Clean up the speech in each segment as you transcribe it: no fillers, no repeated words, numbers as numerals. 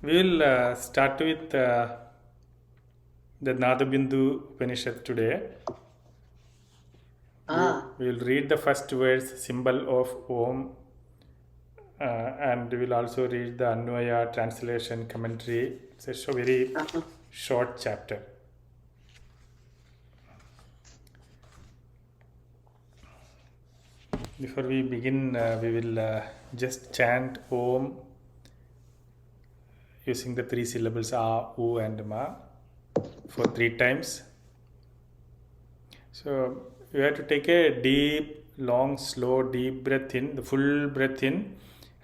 We'll start with the Nadabindu Upanishad today. We will read the first verse, symbol of Om, and we will also read the Anvaya translation commentary. It's a very short chapter. Before we begin, we will just chant Om using the three syllables A, U, and Ma for 3 times. So you have to take a deep, long, slow, deep breath in, the full breath in,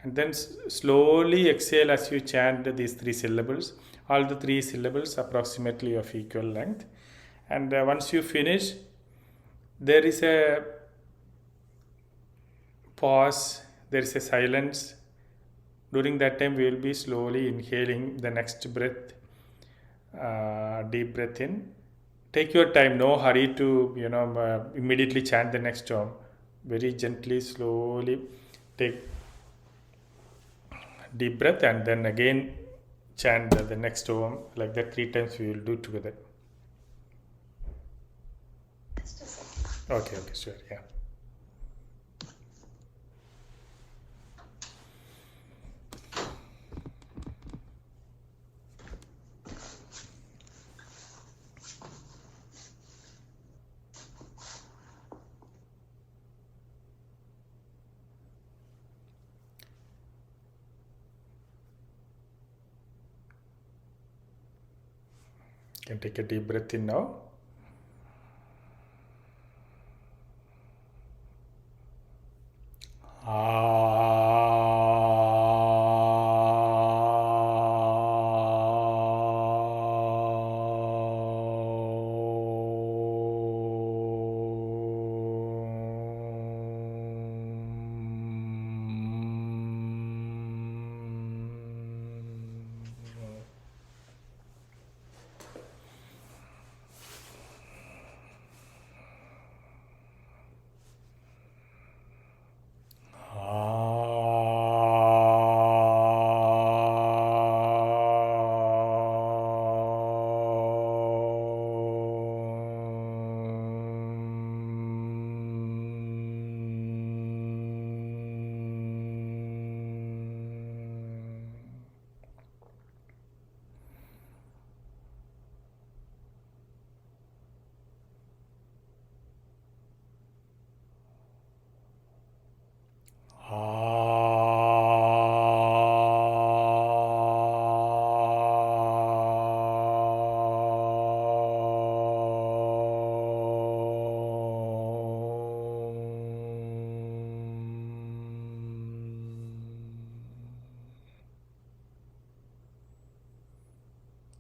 and then slowly exhale as you chant these three syllables. All the three syllables approximately of equal length. And once you finish, there is a pause, there is a silence. During that time, we will be slowly inhaling the next breath, deep breath in. Take your time, no hurry to immediately chant the next term. Very gently, slowly take deep breath and then again chant the next term. Like that, 3 times we will do together. Okay, sure, yeah. You can take a deep breath in now.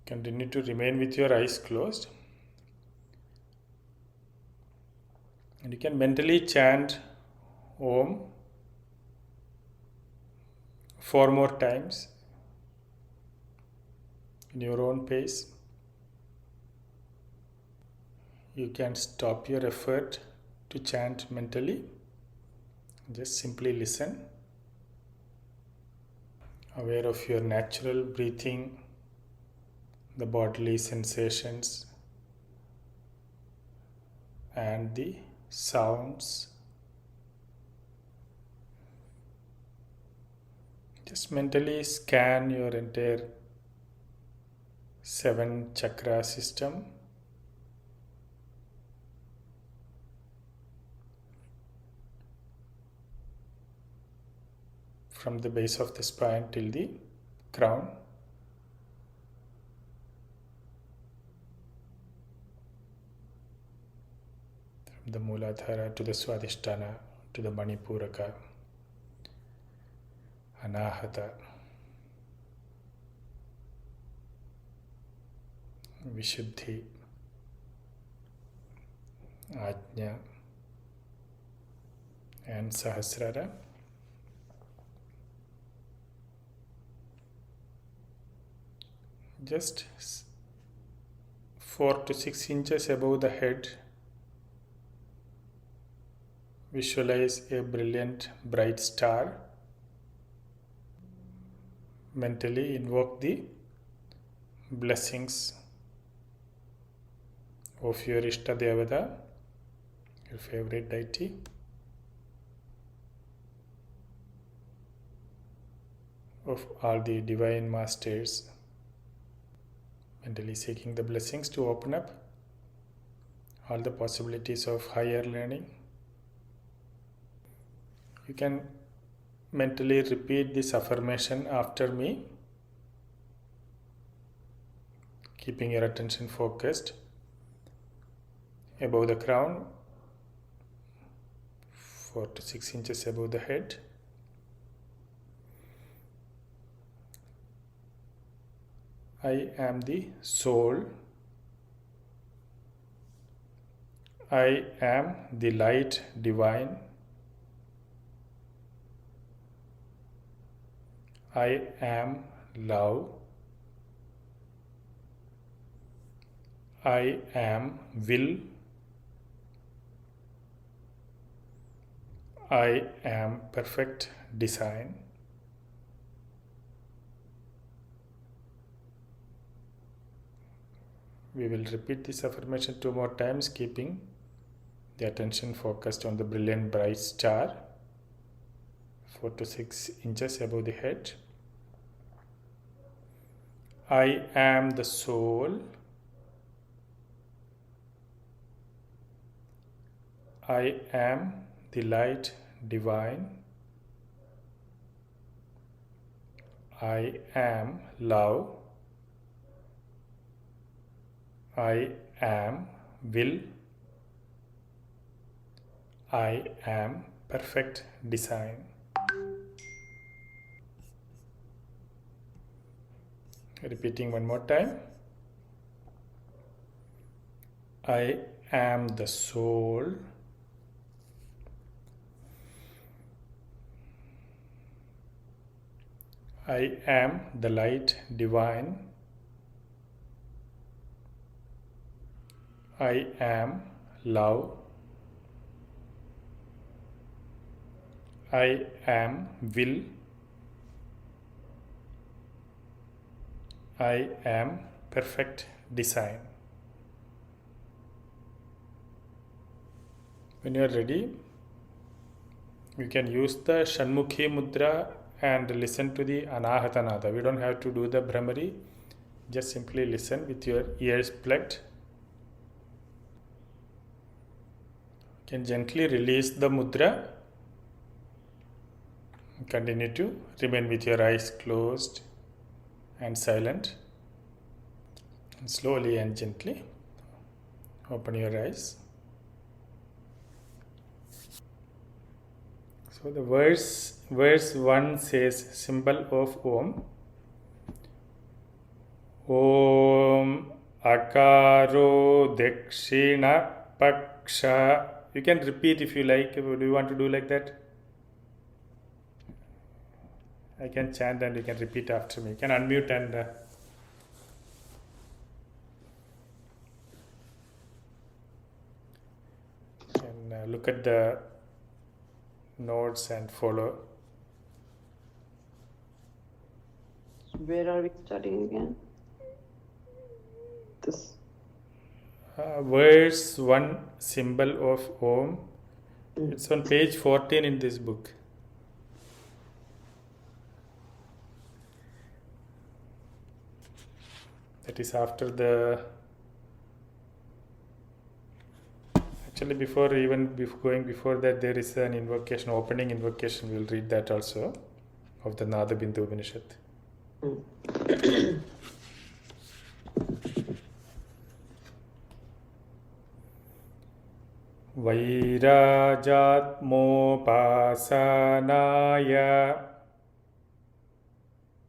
Continue to remain with your eyes closed. And you can mentally chant Om 4 more times in your own pace. You can stop your effort to chant mentally. Just simply listen, aware of your natural breathing, the bodily sensations, and the sounds. Just mentally scan your entire 7 chakra system. From the base of the spine till the crown. From the Muladhara to the Swadhisthana to the Manipuraka, Anahata, Vishuddhi, Ajna, and Sahasrara. Just 4 to 6 inches above the head, visualize a brilliant bright star mentally invoke the blessings of your Ishta Devata, your favorite deity. Of all the divine masters, mentally seeking the blessings to open up all the possibilities of higher learning. You can mentally repeat this affirmation after me, keeping your attention focused above the crown, 4 to 6 inches above the head. I am the soul. I am the light divine. I am love. I am will. I am perfect design. We will repeat this affirmation 2 more times, keeping the attention focused on the brilliant bright star 4 to 6 inches above the head. I am the soul. I am the light divine. I am love. I am will. I am perfect design. Repeating one more time. I am the soul. I am the light divine. I am love. I am will. I am perfect design. When you are ready, you can use the Shanmukhi Mudra and listen to the Anahata Nada. We don't have to do the Brahmari, just simply listen with your ears plugged. You can gently release the Mudra. Continue to remain with your eyes closed and silent. And slowly and gently open your eyes. So the verse 1 says symbol of Om. Om Akaro Dakshina Paksha. You can repeat if you like. Do you want to do like that? I can chant and you can repeat after me. You can unmute and look at the notes and follow. Where are we starting again? This. Verse 1, symbol of Om. It's on page 14 in this book. That is after the... Actually, before going before that, there is an invocation, opening invocation. We'll read that also, of the Nada Bindu Upanishad. Vairajatmopasanaya.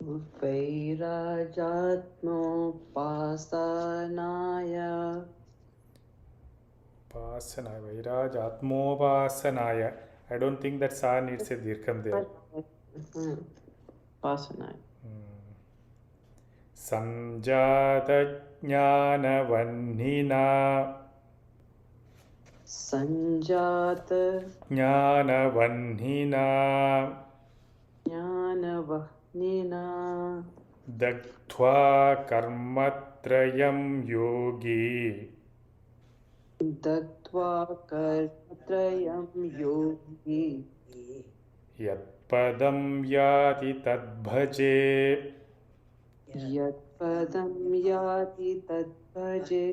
Vairajatmopasanaya. Vairajatmopasanaya. I don't think that sa needs a dirgham there. Pasanaya. Sanjata Jnanavanhina. Sanjata Jnanavanhina. ज्ञानवह्निना दग्ध्वा कर्मत्रयं योगी दत्त्वा कर्मत्रयं योगी यत्पदं याति तद्भजे यत्पदं याति तद्भजे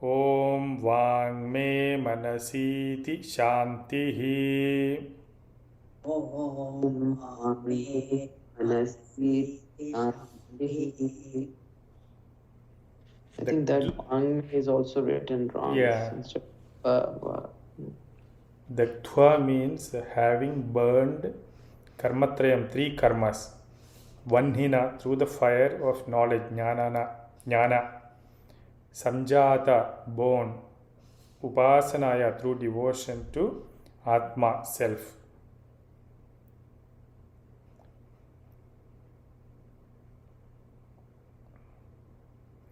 ॐ वाङ्मे मनसीति शान्तिः ॐ वाङ्मे मनसि शान्तिः. I think that Wang is also written wrong. Yeah. Instead Daktva means having burned karmatrayam, three karmas. Vanhina, through the fire of knowledge, jnana. Sanjata, born. Upasanaya, through devotion to Atma, self.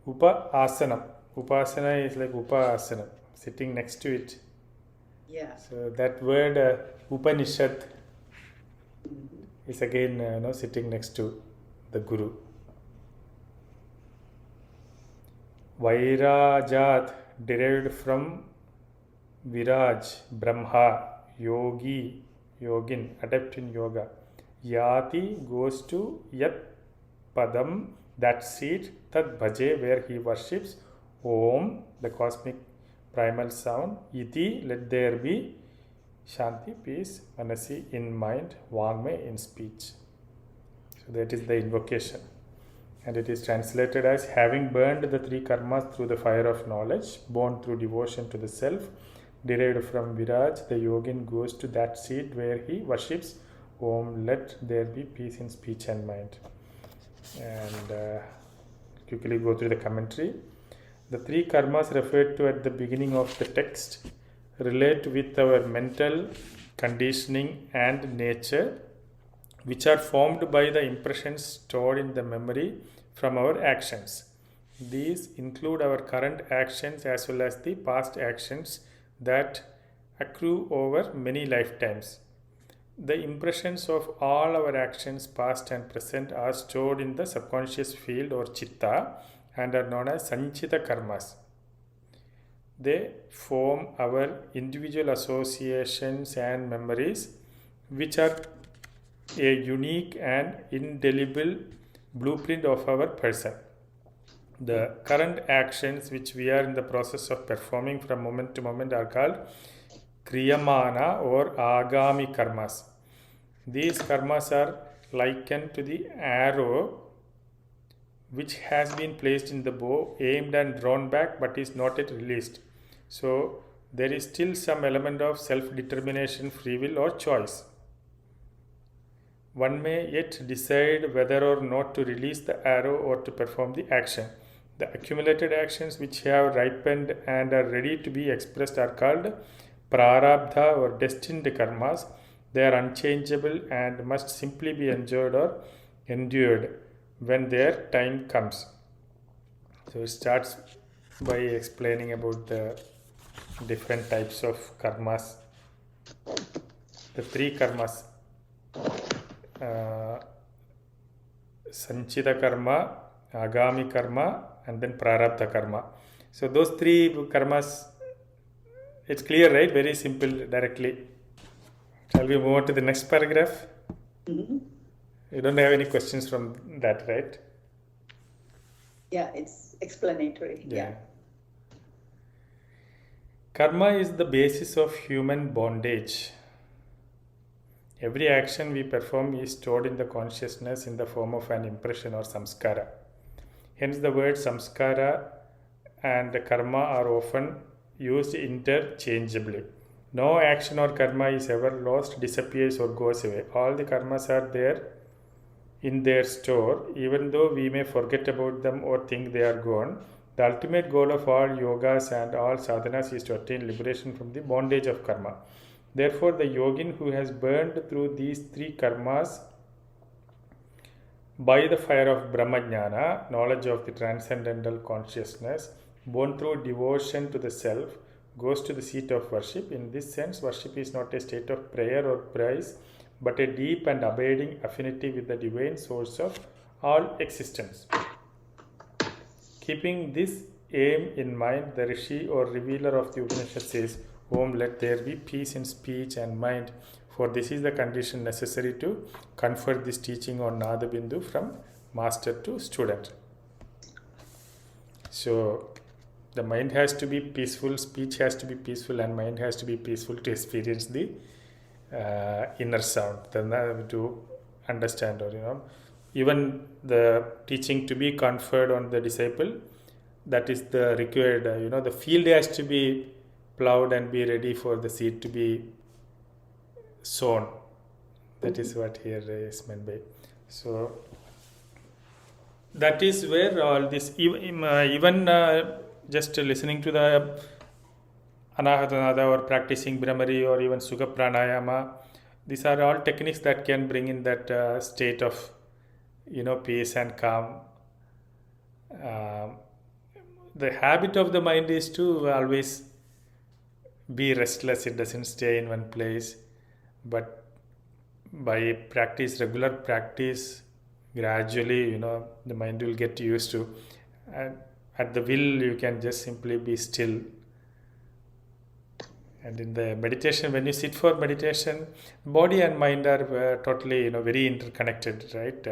Upasanam. Upasana is like Upasana, sitting next to it. Yeah. So that word Upanishad is again sitting next to the Guru. Vairajat, derived from Viraj, Brahma, Yogi, Yogin, adept in yoga. Yati goes to Yat Padam, that seat, Tad Bhaje, where he worships. Om, the cosmic primal sound. Iti, let there be. Shanti, peace. Manasi, in mind. Vangme, in speech. So that is the invocation. And it is translated as having burned the three karmas through the fire of knowledge, born through devotion to the self, derived from Viraj, the yogin goes to that seat where he worships. Om, let there be peace in speech and mind. And quickly go through the commentary. The three karmas referred to at the beginning of the text relate with our mental conditioning and nature, which are formed by the impressions stored in the memory from our actions. These include our current actions as well as the past actions that accrue over many lifetimes. The impressions of all our actions, past and present, are stored in the subconscious field or chitta and are known as sanchita karmas. They form our individual associations and memories, which are a unique and indelible blueprint of our person. The current actions which we are in the process of performing from moment to moment are called kriyamana or agami karmas. These karmas are likened to the arrow which has been placed in the bow, aimed and drawn back, but is not yet released. So there is still some element of self-determination, free will or choice. One may yet decide whether or not to release the arrow or to perform the action. The accumulated actions which have ripened and are ready to be expressed are called prarabdha or destined karmas. They are unchangeable and must simply be enjoyed or endured when their time comes. So it starts by explaining about the different types of karmas. The three karmas. Sanchita karma, agami karma, and then prarabdha karma. So those three karmas, it's clear, right? Very simple, directly. Shall we move on to the next paragraph? Mm-hmm. You don't have any questions from that, right? Yeah, it's explanatory. Yeah. Karma is the basis of human bondage. Every action we perform is stored in the consciousness in the form of an impression or samskara. Hence the words samskara and karma are often used interchangeably. No action or karma is ever lost, disappears or goes away. All the karmas are there in their store, even though we may forget about them or think they are gone. The ultimate goal of all yogas and all sadhanas is to attain liberation from the bondage of karma. Therefore, the yogin who has burned through these three karmas by the fire of Brahmajnana, knowledge of the transcendental consciousness, born through devotion to the self, goes to the seat of worship. In this sense, worship is not a state of prayer or praise, but a deep and abiding affinity with the divine source of all existence. Keeping this aim in mind, the Rishi or revealer of the Upanishad says, Om, let there be peace in speech and mind, for this is the condition necessary to confer this teaching on Nadabindu from master to student. So, the mind has to be peaceful, speech has to be peaceful, and mind has to be peaceful to experience the inner sound, to understand, or even the teaching to be conferred on the disciple, that is the required, the field has to be plowed and be ready for the seed to be sown. That is what here is meant by. So that is where all this, even just listening to the Anahatanada or practicing Brahmari or even Sukha Pranayama, these are all techniques that can bring in that state of peace and calm. The habit of the mind is to always be restless. It doesn't stay in one place, but by regular practice, gradually the mind will get used to, and at the will you can just simply be still. And in the meditation, when you sit for meditation, body and mind are totally very interconnected, right?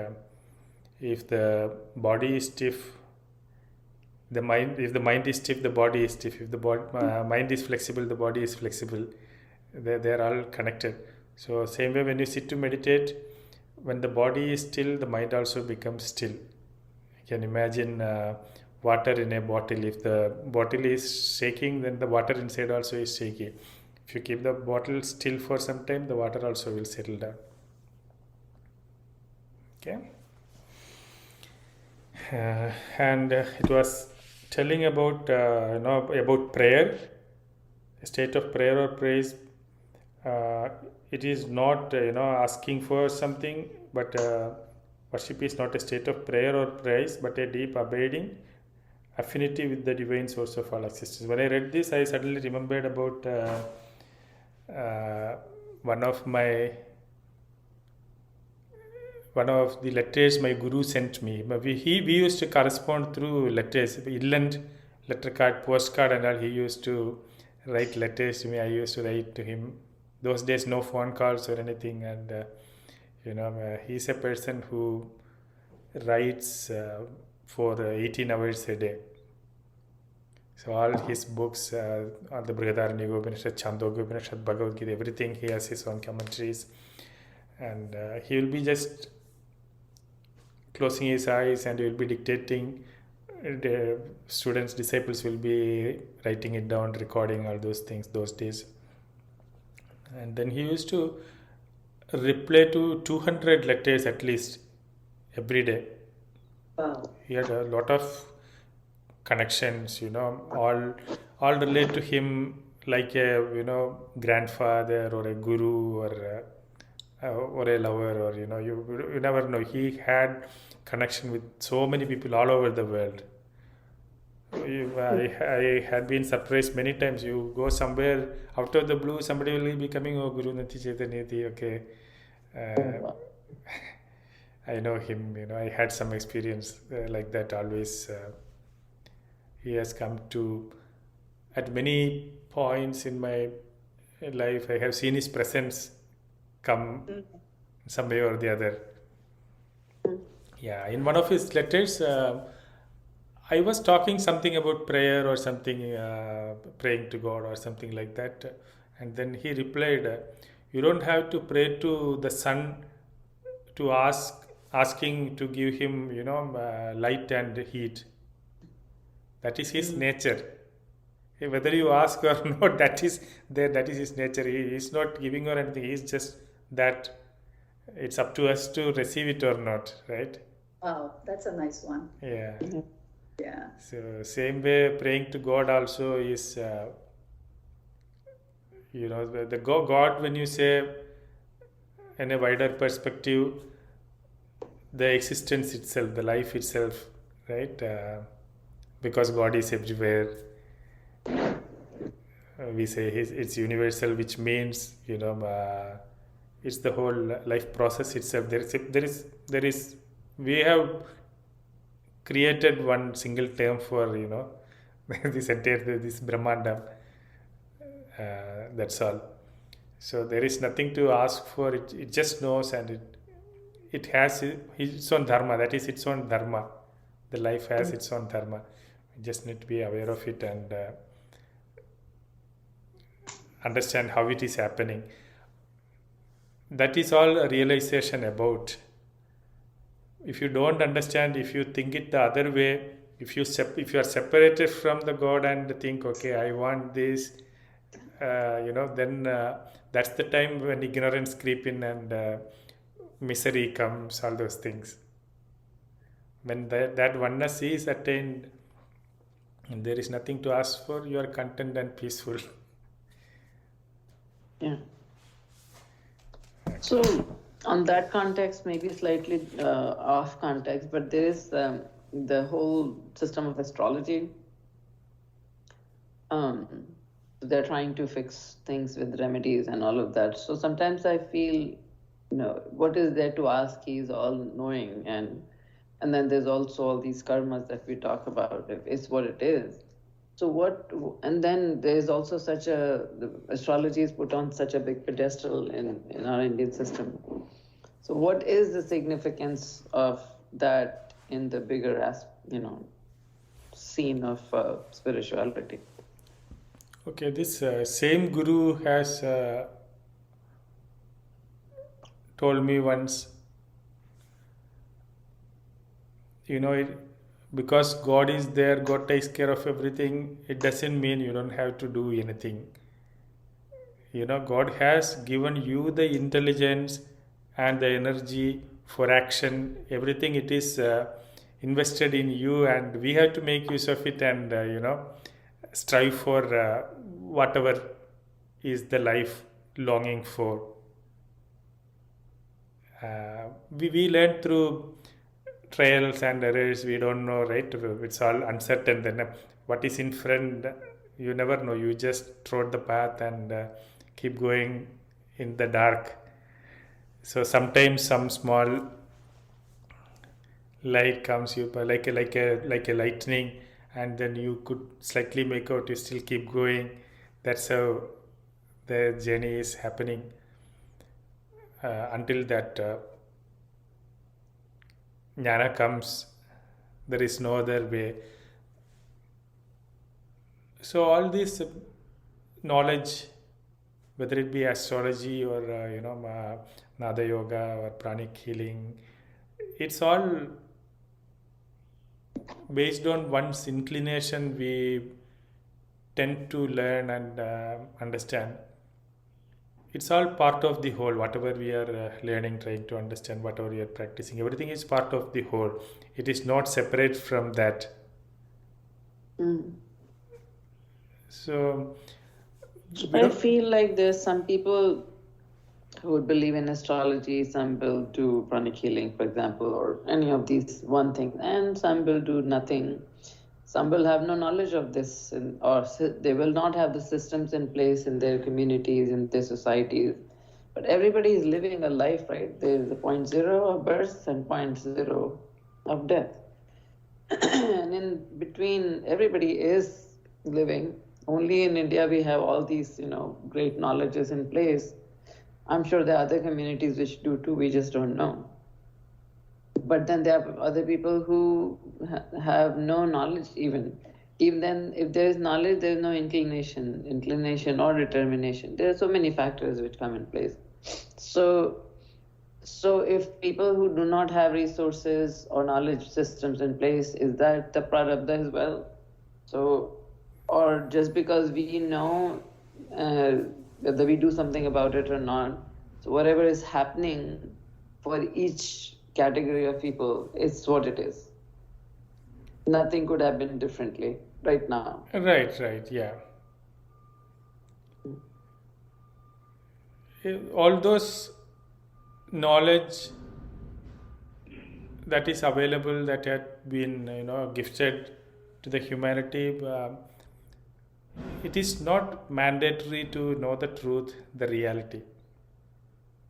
If the body is stiff, if the mind is stiff, the body is stiff. If the mind is flexible, the body is flexible. They are all connected. So same way, when you sit to meditate, when the body is still, the mind also becomes still. You can imagine water in a bottle. If the bottle is shaking, then the water inside also is shaky. If you keep the bottle still for some time, the water also will settle down. Okay. And it was telling about about prayer, a state of prayer or praise. It is not asking for something, but worship is not a state of prayer or praise, but a deep abiding affinity with the divine source of all existence. When I read this, I suddenly remembered about one of the letters my guru sent me. We used to correspond through letters, inland letter card, postcard, and all. He used to write letters to me. I used to write to him. Those days, no phone calls or anything, and he's a person who writes for 18 hours a day. So all his books, all the Brihadaranyaka Upanishad, Chandogya Upanishad, Bhagavad Gita, everything, he has his own commentaries, and he will be just closing his eyes and he will be dictating. The students, disciples will be writing it down, recording all those things those days. And then he used to reply to 200 letters at least every day. Wow. He had a lot of connections, all relate to him like a grandfather or a guru or a lover, or you never know. He had connection with so many people all over the world. I had been surprised many times. You go somewhere out of the blue, somebody will be coming, oh Guru Nati Chaitanyati, okay. I know him, I had some experience like that always. He has come to, at many points in my life, I have seen his presence come some way or the other. Yeah, in one of his letters, I was talking something about prayer or something, praying to God or something like that. And then he replied, you don't have to pray to the sun to asking to give him, light and heat. That is his nature. Whether you ask or not, that is his nature. He is not giving or anything. He is just that. It's up to us to receive it or not, right? Wow, that's a nice one. Yeah. Yeah. So same way, praying to God also is, the God, when you say in a wider perspective, the existence itself, the life itself, right? Because God is everywhere. we say it's universal, which means it's the whole life process itself. There is we have created one single term for this entire this Brahmandam. That's all. So there is nothing to ask for. It just knows, and it has its own dharma. That is its own dharma. The life has its own dharma. We just need to be aware of it and understand how it is happening. That is all a realization about. If you don't understand, if you think it the other way, if you are separated from the God and think, okay, I want this, then that's the time when ignorance creep in and misery comes, all those things. When that oneness is attained, and there is nothing to ask for, you are content and peaceful. Yeah. So, on that context, maybe slightly off context, but there is the whole system of astrology. They're trying to fix things with remedies and all of that. So sometimes I feel, what is there to ask? He's all knowing, and then there's also all these karmas that we talk about. If it's what it is. So what? And then there's also the astrology is put on such a big pedestal in our Indian system. So what is the significance of that in the bigger scene of spirituality? Okay, this same guru has told me once, because God is there, God takes care of everything, it doesn't mean you don't have to do anything. God has given you the intelligence and the energy for action. Everything it is invested in you, and we have to make use of it and strive for whatever is the life longing for. We learn through trials and errors. We don't know, right? It's all uncertain. Then what is in front, you never know. You just trod the path and keep going in the dark. So sometimes some small light comes, you like a lightning, and then you could slightly make out. You still keep going. That's how the journey is happening until that jnana comes. There is no other way. So all this knowledge, whether it be astrology or Nadayoga or pranic healing, it's all based on one's inclination. We tend to learn and understand. It's all part of the whole. Whatever we are learning, trying to understand, whatever we are practicing, everything is part of the whole. It is not separate from that. So I feel like there's some people who would believe in astrology, some will do pranic healing, for example, or any of these one thing, and some will do nothing. Some will have no knowledge of this, or they will not have the systems in place in their communities, in their societies. But everybody is living a life, right? There's a 0.0 of birth and 0.0 of death. And in between, everybody is living. Only in India we have all these, great knowledges in place. I'm sure there are other communities which do too, we just don't know. But then there are other people who have no knowledge even. Even then, if there is knowledge, there is no inclination or determination. There are so many factors which come in place. So if people who do not have resources or knowledge systems in place, is that the prarabdha as well? So, or just because we know whether we do something about it or not, so whatever is happening for each category of people, it's what it is. Nothing could have been differently right now. Right, yeah. All those knowledge that is available, that had been gifted to the humanity, it is not mandatory to know the truth, the reality.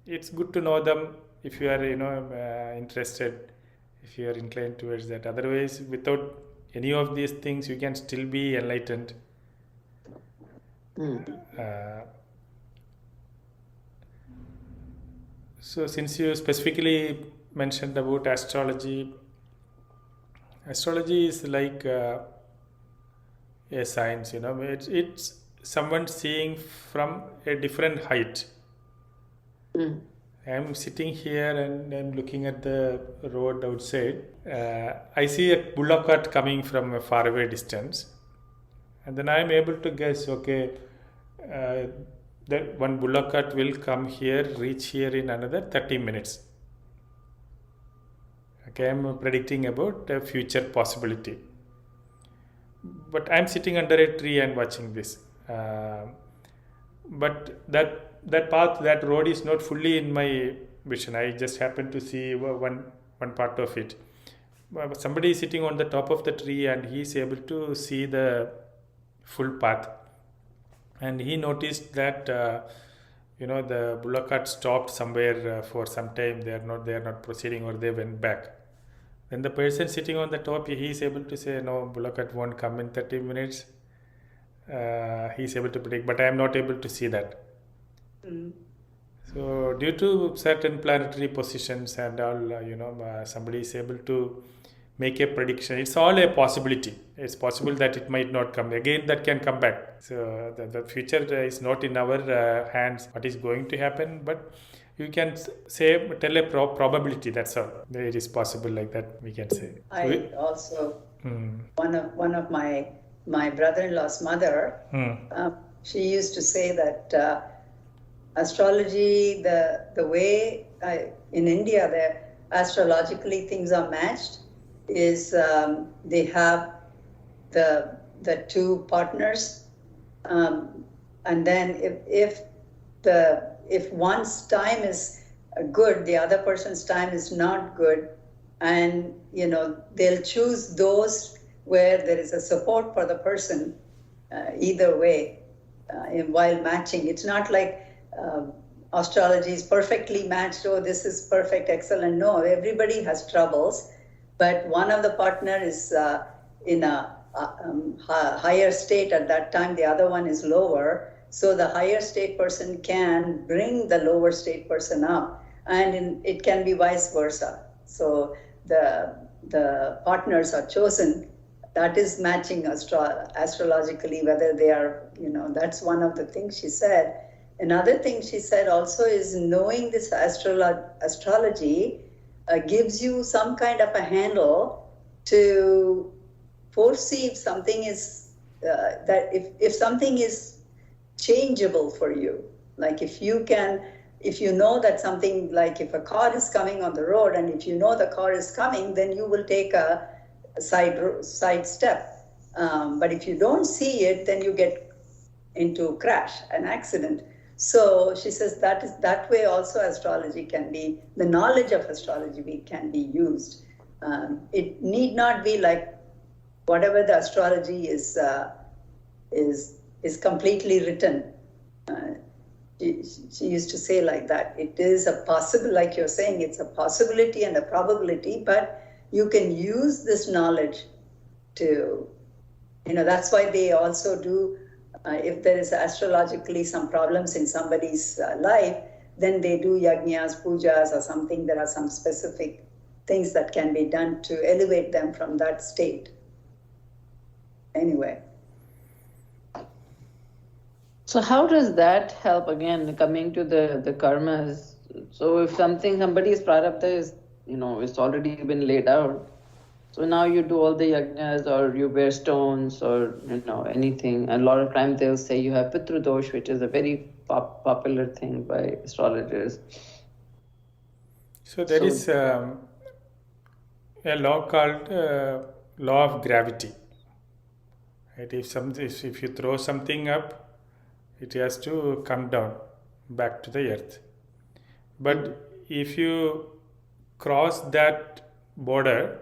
It's good to know them if you are, interested, if you are inclined towards that. Otherwise, without any of these things, you can still be enlightened. Uh, so, since you specifically mentioned about astrology, astrology is like a science. It's someone seeing from a different height. I'm sitting here and I'm looking at the road outside. I see a bullock cart coming from a faraway distance, and then I'm able to guess, okay, that one bullock cart will come here, reach here in another 30 minutes. Okay, I'm predicting about a future possibility. But I'm sitting under a tree and watching this. But that path, that road is not fully in my vision. I just happen to see one part of it. Somebody is sitting on the top of the tree and he is able to see the full path. And he noticed that the bullock cart stopped somewhere for some time. They are not proceeding, or they went back. Then the person sitting on the top, he is able to say, no, bullock cart won't come in 30 minutes. He is able to predict, but I am not able to see that. So due to certain planetary positions and all, somebody is able to make a prediction. It's all a possibility. It's possible that it might not come again, that can come back. So the future is not in our hands, what is going to happen, but you can tell a probability. That's all. It is possible, like that we can say. I also one of my brother-in-law's mother. She used to say that astrology, the way in India, the astrologically things are matched is they have the two partners, and then if one's time is good, the other person's time is not good, and they'll choose those where there is a support for the person either way while matching. It's not like astrology is perfectly matched. Oh, this is perfect, excellent. No, everybody has troubles, but one of the partner is in a higher state at that time, the other one is lower. So the higher state person can bring the lower state person up, and it can be vice versa. So the partners are chosen. That is matching astrologically, whether they are, that's one of the things she said. Another thing she said also is knowing this astrology gives you some kind of a handle to foresee if something is, that if something is changeable for you. Like if you know that something, like if a car is coming on the road, and if you know the car is coming, then you will take a side step. But if you don't see it, then you get into a crash, an accident. So she says that way also astrology can be, the knowledge of astrology can be used. It need not be like whatever the astrology is completely written. She used to say like that. It is a possible, like you're saying, it's a possibility and a probability, but you can use this knowledge to, that's why they also do, if there is astrologically some problems in somebody's life, then they do yajnas, pujas or something. There are some specific things that can be done to elevate them from that state. Anyway. So how does that help, again, coming to the karmas? So if somebody's prarabdha is, it's already been laid out. So now you do all the yajnas, or you wear stones, or, anything. And a lot of times they'll say you have pitru dosh, which is a very popular thing by astrologers. So there is a law called law of gravity. Right? If you throw something up, it has to come down back to the earth. But if you cross that border,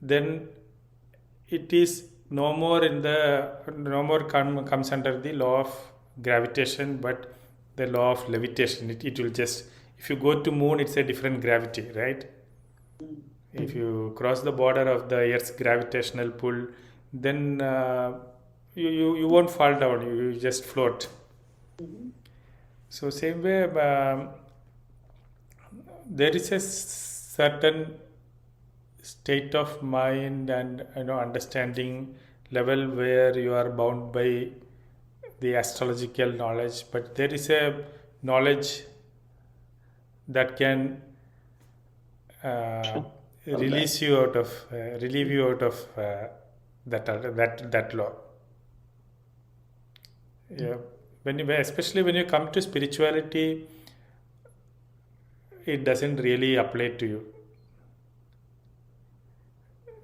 then it is no more comes under the law of gravitation, but the law of levitation. It will just, if you go to moon, it's a different gravity, right? If you cross the border of the earth's gravitational pull, then you won't fall down, you just float. So same way, there is a certain state of mind and understanding level where you are bound by the astrological knowledge, but there is a knowledge that can release you out of relieve you out of that law. Yeah, especially when you come to spirituality, it doesn't really apply to you.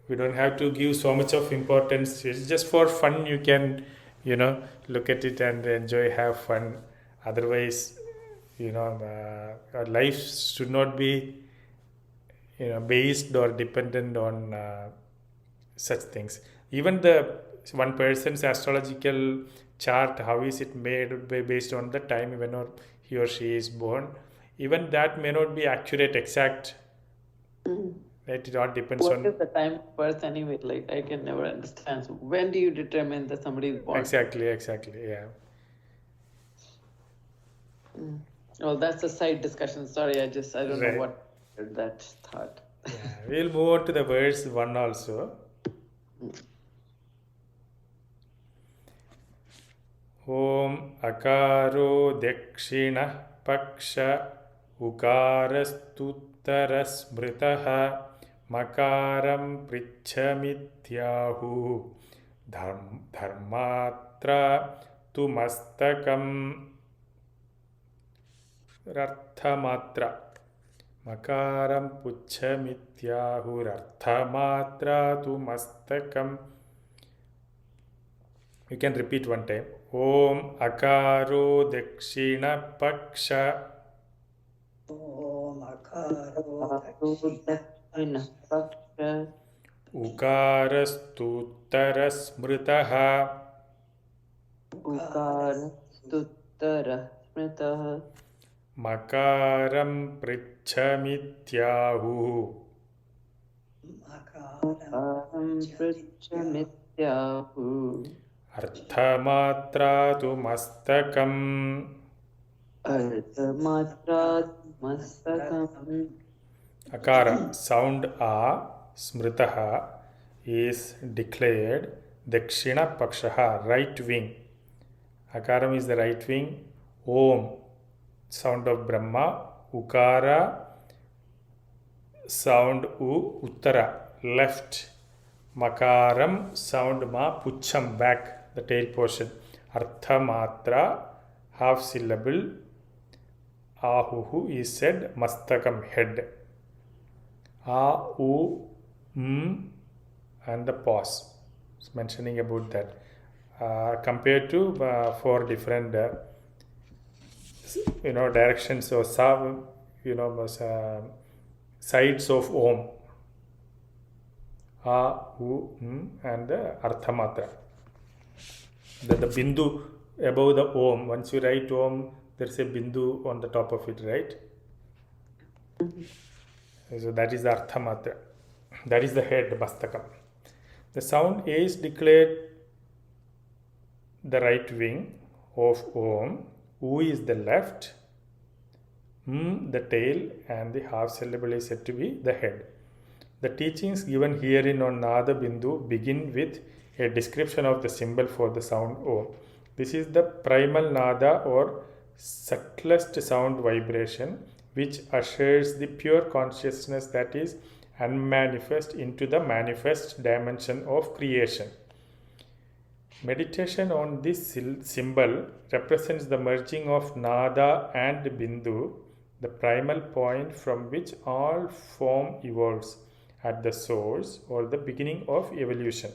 We don't have to give so much of importance. It's just for fun. You can, look at it and enjoy, have fun. Otherwise, our life should not be, based or dependent on such things. Even the one person's astrological chart, how is it made based on the time when he or she is born? Even that may not be accurate, exact. Right? It all depends on. What is the time of birth anyway? Like, I can never understand. So when do you determine that somebody is born? Exactly, yeah. Well, that's a side discussion. Sorry, I don't know what that thought. Yeah, we'll move on to the verse 1 also. Om akaro dakshina paksha ukarastuttara smritaha makaram prichhamityahu dharmatra tu mastakam Rarthamatra. Makaram puchhamityahu tu mastakam. You can repeat one time. Om akaro dakshina paksha. Om akaro dakshina paksha. Ukarastuttara smritaha. Ukarastuttara smritaha. Makaram prichhamityahu. Makaram prichhamityahu. Arthamatra tu mastakam. Arthamatra tu mastakam. Akara, sound A, smritaha, is declared Dakshina Pakshaha, right wing. Akaram is the right wing. Om, sound of Brahma. Ukara, sound U, Uttara, left. Makaram, sound Ma, Pucham, back, the tail portion. Arthamatra, half syllable. Ahuhu is said, Mastakam, head. A, U, and the pause. It's mentioning about that. Compared to 4 different directions or sides of Om. A, U, and the Arthamatra. The bindu above the Om. Once you write Om, there's a bindu on the top of it, right? So that is the Arthamatra. That is the head, Mastakam. The sound A is declared the right wing of Om. U is the left. The tail, and the half syllable is said to be the head. The teachings given herein on Nada Bindu begin with a description of the symbol for the sound Om. This is the primal Nada or subtlest sound vibration, which ushers the pure consciousness that is unmanifest into the manifest dimension of creation. Meditation on this symbol represents the merging of Nada and Bindu, the primal point from which all form evolves at the source or the beginning of evolution.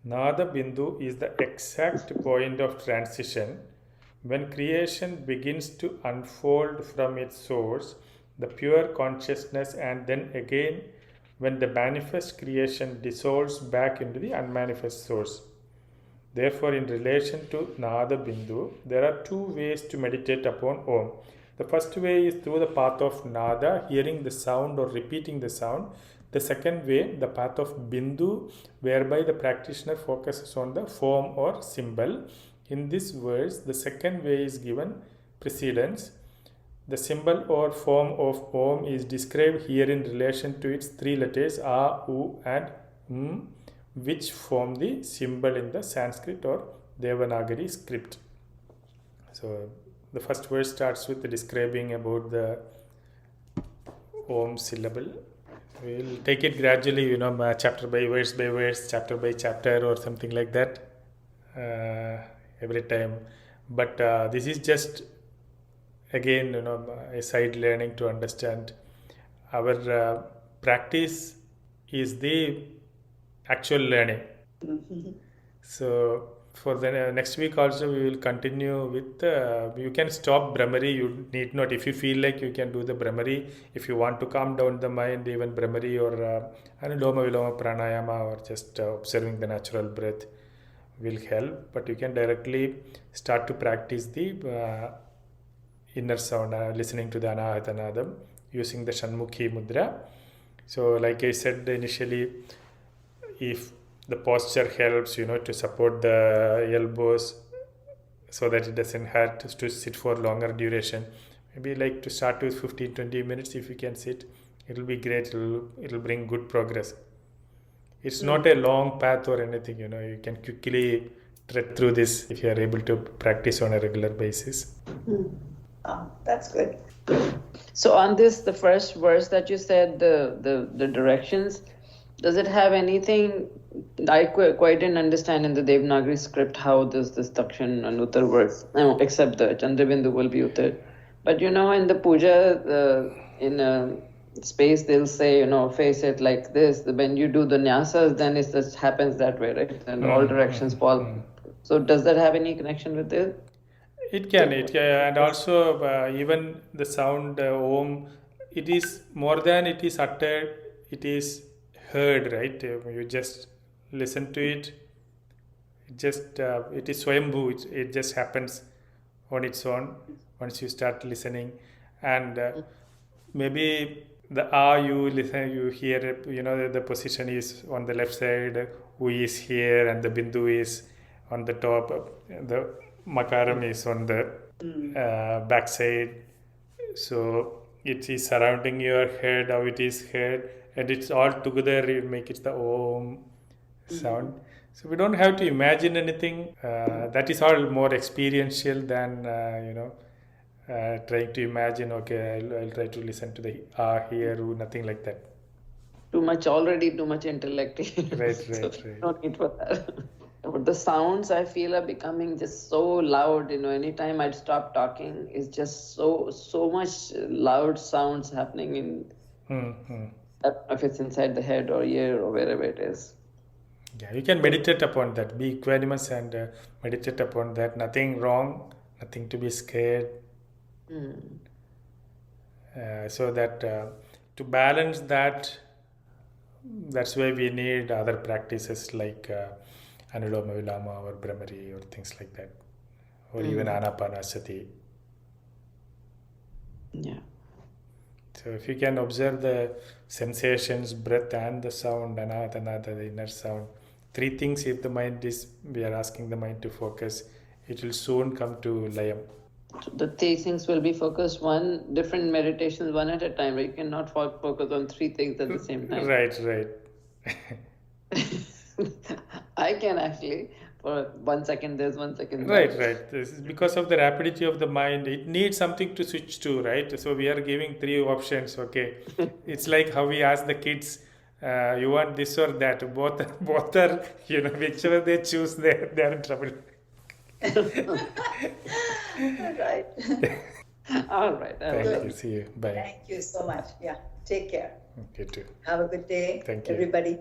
Nada Bindu is the exact point of transition when creation begins to unfold from its source, the pure consciousness, and then again when the manifest creation dissolves back into the unmanifest source. Therefore, in relation to Nada Bindu, there are two ways to meditate upon Om. The first way is through the path of Nada, hearing the sound or repeating the sound. The second way, the path of Bindu, whereby the practitioner focuses on the form or symbol. In this verse, the second way is given precedence. The symbol or form of Om is described here in relation to its three letters A, U and M, which form the symbol in the Sanskrit or Devanagari script. So the first verse starts with describing about the Om syllable. We'll take it gradually, chapter by verse, chapter by chapter, or something like that every time. But this is just again, a side learning to understand. Our practice is the actual learning. So for the next week also we will continue with you can stop Brahmari. You need not, if you feel like you can do the Brahmari. If you want to calm down the mind, even Brahmari or Anuloma Viloma Pranayama or just observing the natural breath will help. But you can directly start to practice the inner sound, listening to the Anahata Nadam using the Shanmukhi Mudra. So like I said initially, if the posture helps, to support the elbows so that it doesn't hurt to sit for longer duration. Maybe like to start with 15-20 minutes. If you can sit, it will be great. It'll bring good progress. It's not a long path or anything, you can quickly tread through this if you are able to practice on a regular basis. Oh, that's good. So on this, the first verse that you said, the directions, does it have anything? I quite didn't understand in the Devanagari script how this Dakshin and Uttar works, except the Chandrabindu will be Uttar. But in the puja, in a space, they'll say, face it like this. When you do the nyasas, then it just happens that way, right? And all directions fall. So does that have any connection with this? It can, and also even the sound Om, it is more than it is uttered, it is heard, right? You just listen to it. It is Swayambhu. It just happens on its own once you start listening, and maybe the you listen, you hear, the position is on the left side, U is here, and the Bindu is on the top. The Makaram is on the back side. So it is surrounding your head, how it is heard, and it's all together, you make it the Om sound. So we don't have to imagine anything. That is all more experiential than trying to imagine. Okay, I'll try to listen to the here, nothing like that. Too much intellect. Right. No need for that. But the sounds I feel are becoming just so loud. Anytime I'd stop talking, it's just so much loud sounds happening in. I don't know if it's inside the head or ear or wherever it is. Yeah, you can meditate upon that. Be equanimous and meditate upon that. Nothing wrong, nothing to be scared. So that to balance that, that's why we need other practices like Anuloma Viloma or Brahmari or things like that. Or even Anapanasati. Yeah. So if you can observe the sensations, breath and the sound, Anahata, the inner sound, three things, if we are asking the mind to focus, it will soon come to Layam. So the three things will be focused different meditations one at a time, right? You cannot focus on three things at the same time. Right. I can actually, for 1 second this, 1 second that. Right. This is because of the rapidity of the mind. It needs something to switch to, right? So we are giving three options, okay? It's like how we ask the kids, you want this or that? Both are, whichever they choose, they are in trouble. Right. All right. Thank you. See you. Bye. Thank you so much. Yeah. Take care. You too. Have a good day, Thank you. everybody.